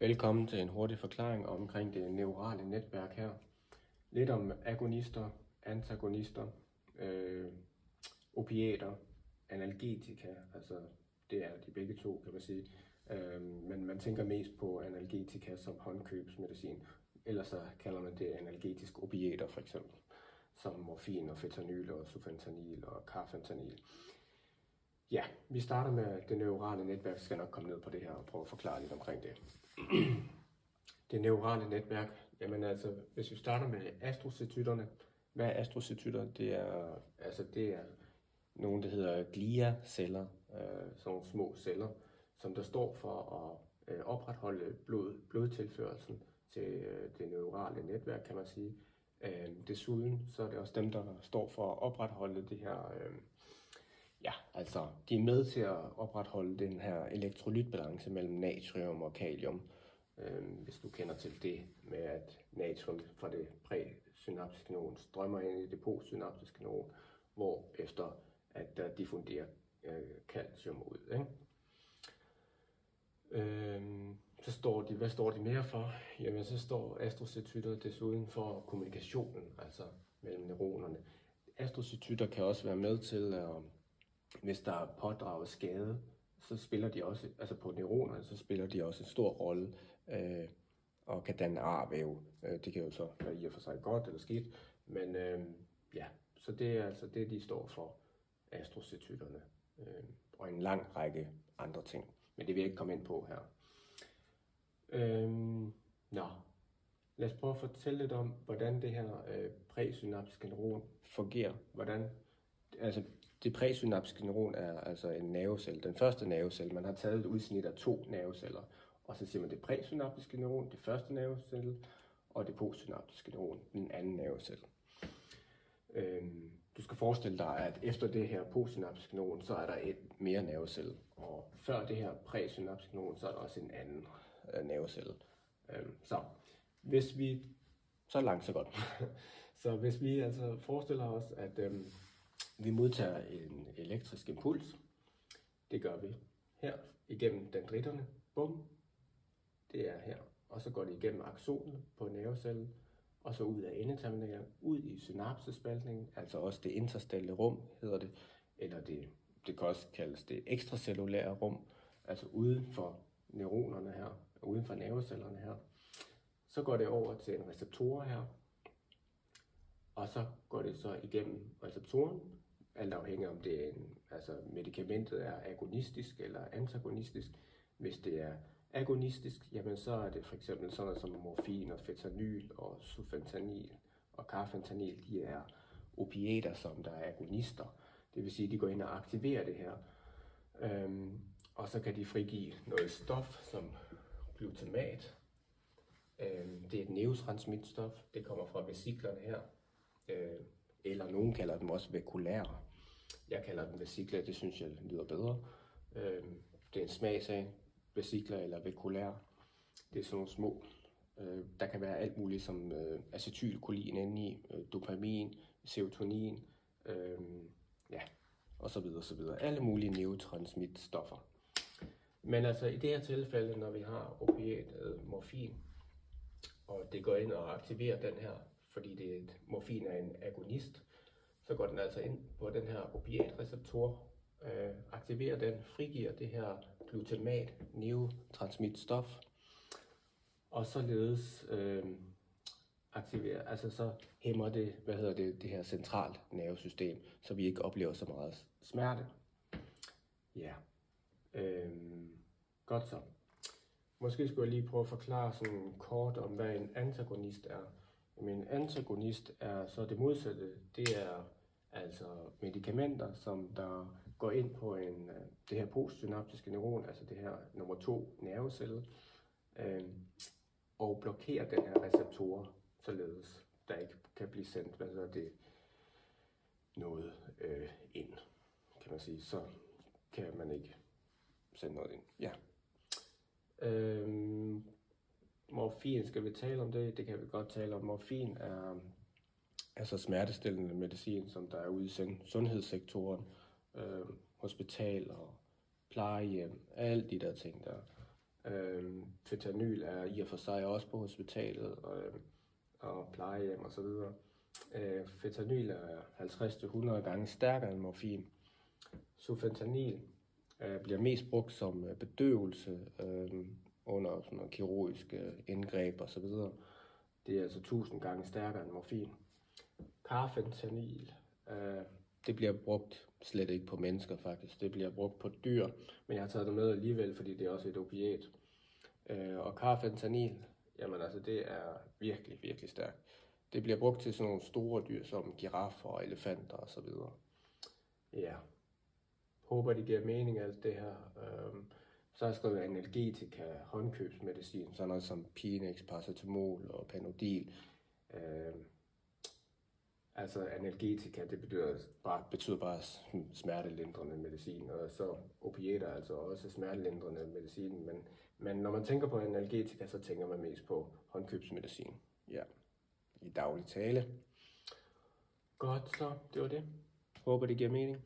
Velkommen til en hurtig forklaring omkring det neurale netværk her. Lidt om agonister, antagonister, opiater, analgetika, altså det er de begge to, kan man sige. Men man tænker mest på analgetika som håndkøbsmedicin. Ellers så kalder man det analgetisk opiater for eksempel, som morfin og fentanyl og sufentanil og carfentanil. Ja, vi starter med det neurale netværk. Jeg skal nok komme ned på det her og prøve at forklare lidt omkring det. Det neurale netværk, jamen altså, hvis vi starter med astrocytterne. Hvad er astrocytter? Det er nogle, der hedder gliaceller, sådan nogle små celler, som der står for at opretholde blodtilførelsen til det neurale netværk, kan man sige. Desuden så er det også dem, der står for at opretholde det her. De er med til at opretholde den her elektrolytbalance mellem natrium og kalium. Hvis du kender til det med, at natrium fra det præsynaptiske neuron strømmer ind i det postsynaptiske neuron, hvor efter at der diffunderer calcium ud. Ikke? Hvad står de mere for? Jamen så står astrocytter desuden for kommunikationen, altså mellem neuronerne. Astrocytter kan også være med til, hvis der er pådraget skade, så spiller de også, altså på neuronerne, så spiller de også en stor rolle og kan danne arvæv. Det kan jo så være i og for sig godt eller skidt, men så det er altså det, de står for, astrocytterne, og en lang række andre ting, men det vil jeg ikke komme ind på her. Lad os prøve at fortælle lidt om, hvordan det her præsynaptiske neuron fungerer. Det præsynaptiske neuron er altså en nervecelle, den første nervecelle. Man har taget et udsnit af 2 nerveceller, og så siger man det præsynaptiske neuron, det første nervecelle, og det postsynaptiske neuron, den anden nervecelle. Du skal forestille dig, at efter det her postsynaptiske neuron, så er der et mere nervecelle, og før det her præsynaptiske neuron, så er der også en anden nervecelle. Så langt så godt. Så hvis vi altså forestiller os, at vi modtager en elektrisk impuls, det gør vi her igennem dendritterne, bum, det er her, og så går det igennem aksonen på nervecellen, og så ud af endeterminalen, ud i synapsespaltningen, altså også det interstellare rum hedder det, eller det kan også kaldes det ekstracellulære rum, altså uden for neuronerne her, uden for nervecellerne her. Så går det over til en receptor her, og så går det så igennem receptoren, alt afhængig om det er medicamentet er agonistisk eller antagonistisk. Hvis det er agonistisk, jamen så er det for eksempel sådan noget som morfin og fentanyl og sufentanil og carfentanil, de er opiater, som der er agonister. Det vil sige, at de går ind og aktiverer det her. Og så kan de frigive noget stof som glutamat. Det er et neurotransmitstof. Det kommer fra vesiklerne her. Eller nogen kalder dem også vekulære. Jeg kalder dem vesikler, det synes jeg lyder bedre. Det er en smagsag, vesikler eller vekulære. Det er sådan nogle små. Der kan være alt muligt som acetylkolin indeni, dopamin, serotonin, og så videre, så videre. Alle mulige neurotransmitstoffer. Men altså i det her tilfælde, når vi har opiatet morfin, og det går ind og aktiverer den her, fordi morfin er en agonist, så går den altså ind på den her opiatreceptor, aktiverer den, frigiver det her glutamat, neurotransmitstof, og således så hæmmer det, det her centralt nervesystem, så vi ikke oplever så meget smerte. Ja, godt så. Måske skulle jeg lige prøve at forklare sådan kort om, hvad en antagonist er. Men en antagonist er så det modsatte. Det er altså medicamenter, som der går ind på det her postsynaptiske neuron, altså det her nummer 2 nervecelle, og blokerer den her receptor, således der ikke kan blive sendt noget ind, kan man sige. Så kan man ikke sende noget ind. Ja. Morfin, skal vi tale om det? Det kan vi godt tale om. Morfin er altså smertestillende medicin, som der er ude i sundhedssektoren, hospital og plejehjem, alle de der ting der. Fentanyl er i og for sig også på hospitalet og plejehjem og så videre. Fentanyl er 50-100 gange stærkere end morfin. Sufentanil bliver mest brugt som bedøvelse under sådan noget kirurgiske indgreb og så videre. Det er altså 1000 gange stærkere end morfin. Carfentanil, det bliver brugt slet ikke på mennesker faktisk. Det bliver brugt på dyr, men jeg har taget det med alligevel, fordi det er også et opiat. Og carfentanil, jamen altså det er virkelig, virkelig stærkt. Det bliver brugt til sådan nogle store dyr som giraffer og elefanter og så videre. Ja, håber det giver mening alt det her. Så har jeg skrevet analgetika, håndkøbsmedicin, sådan noget som Pinex, paracetamol og Panodil. Altså analgetika, det betyder bare smertelindrende medicin, og så opiater er altså også smertelindrende medicin, men når man tænker på analgetika, så tænker man mest på håndkøbsmedicin, ja, i daglig tale. Godt, så det var det. Håber det giver mening.